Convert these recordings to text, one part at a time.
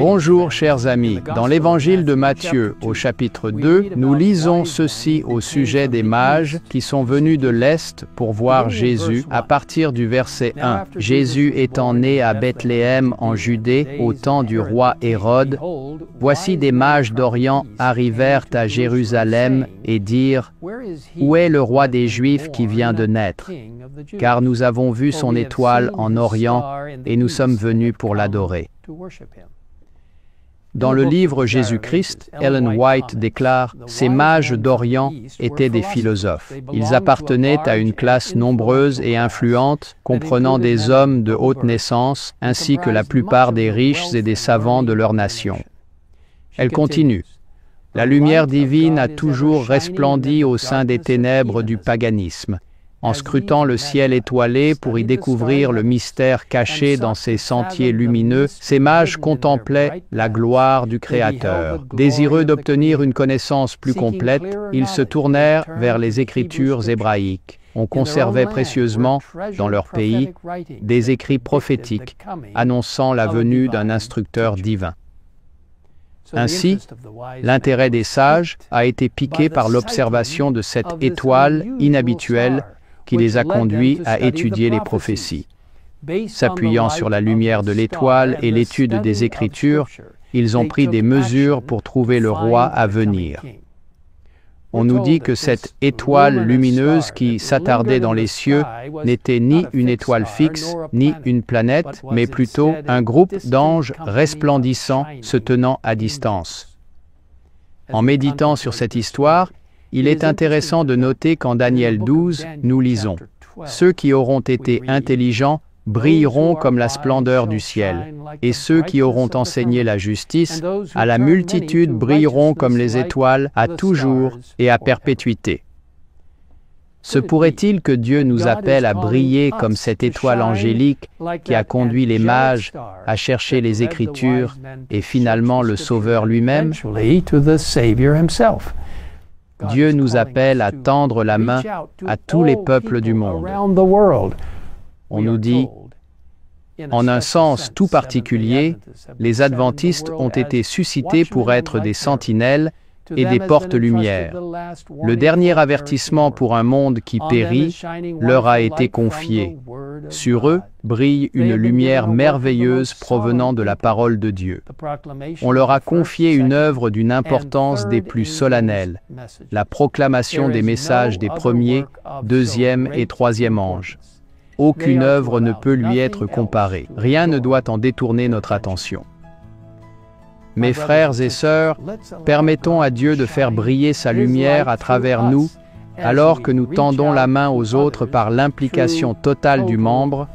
Bonjour chers amis, dans l'évangile de Matthieu au chapitre 2, nous lisons ceci au sujet des mages qui sont venus de l'Est pour voir Jésus à partir du verset 1. Jésus étant né à Bethléem en Judée au temps du roi Hérode, voici des mages d'Orient arrivèrent à Jérusalem et dirent « Où est le roi des Juifs qui vient de naître? Car nous avons vu son étoile en Orient et nous sommes venus pour l'adorer. » Dans le livre Jésus-Christ, Ellen White déclare « Ces mages d'Orient étaient des philosophes. Ils appartenaient à une classe nombreuse et influente, comprenant des hommes de haute naissance, ainsi que la plupart des riches et des savants de leur nation. » Elle continue « La lumière divine a toujours resplendi au sein des ténèbres du paganisme. En scrutant le ciel étoilé pour y découvrir le mystère caché dans ces sentiers lumineux, ces mages contemplaient la gloire du Créateur. Désireux d'obtenir une connaissance plus complète, ils se tournèrent vers les Écritures hébraïques. On conservait précieusement, dans leur pays, des écrits prophétiques annonçant la venue d'un instructeur divin. Ainsi, l'intérêt des sages a été piqué par l'observation de cette étoile inhabituelle qui les a conduits à étudier les prophéties. S'appuyant sur la lumière de l'étoile et l'étude des Écritures, ils ont pris des mesures pour trouver le roi à venir. On nous dit que cette étoile lumineuse qui s'attardait dans les cieux n'était ni une étoile fixe, ni une planète, mais plutôt un groupe d'anges resplendissants se tenant à distance. En méditant sur cette histoire, il est intéressant de noter qu'en Daniel 12, nous lisons « Ceux qui auront été intelligents brilleront comme la splendeur du ciel, et ceux qui auront enseigné la justice, à la multitude brilleront comme les étoiles à toujours et à perpétuité. » Se pourrait-il que Dieu nous appelle à briller comme cette étoile angélique qui a conduit les mages à chercher les Écritures et finalement le Sauveur lui-même? Dieu nous appelle à tendre la main à tous les peuples du monde. On nous dit, en un sens tout particulier, les adventistes ont été suscités pour être des sentinelles et des porte-lumière. Le dernier avertissement pour un monde qui périt leur a été confié. Sur eux brille une lumière merveilleuse provenant de la parole de Dieu. On leur a confié une œuvre d'une importance des plus solennelles, la proclamation des messages des premiers, deuxième et troisième anges. Aucune œuvre ne peut lui être comparée. Rien ne doit en détourner notre attention. Mes frères et sœurs, permettons à Dieu de faire briller sa lumière à travers nous, alors que nous tendons la main aux autres par l'implication totale du membre,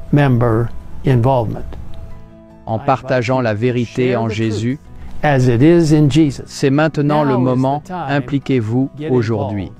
en partageant la vérité en Jésus. C'est maintenant le moment, impliquez-vous aujourd'hui.